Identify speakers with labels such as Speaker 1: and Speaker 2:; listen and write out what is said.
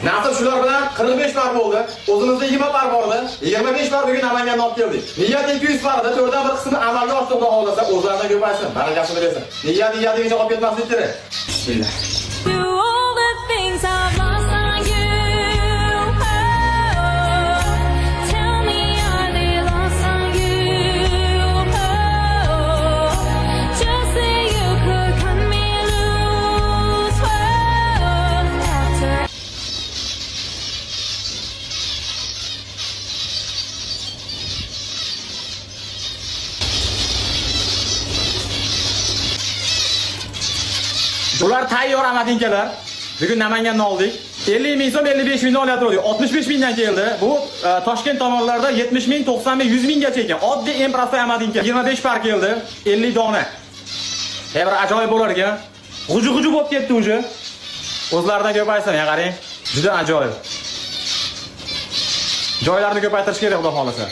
Speaker 1: Nasib shular bilan 45 par bo'ldi. O'zimizda 20 par bordi. 25 par bugun Namangandan olib keldik. Niyat 200 parda 4dan bir qismini amalga oshirib Xudo xolasa o'zlaridan ko'paysin. Barakasini bersin. Niyat deguncha olib ketmaslik kerak. Bismillah.
Speaker 2: Do all the things I've lost on you. Oh, tell me are they lost on you? Oh, just say you could cut me loose. Oh, after.
Speaker 1: Ular tayyor amadinkalar. Bugun Namangandan oldik. 50 ming so'm, 55 mingdan olyapti. 65 mingdan keldi. Bu Toshkent tomonlarda 70 ming, 90 ming, 100 minggacha ekan. Oddiy eng prosta amadinka. 25 par keldi, 50 dona. Bir ajoyib bo'lar ekan. G'uju-g'uju bo'lib ketdi uje. O'zlaridan ko'paysin, ya qarang. Juda ajoyib. Joylarni ko'paytirish kerak, Xudo xolasa.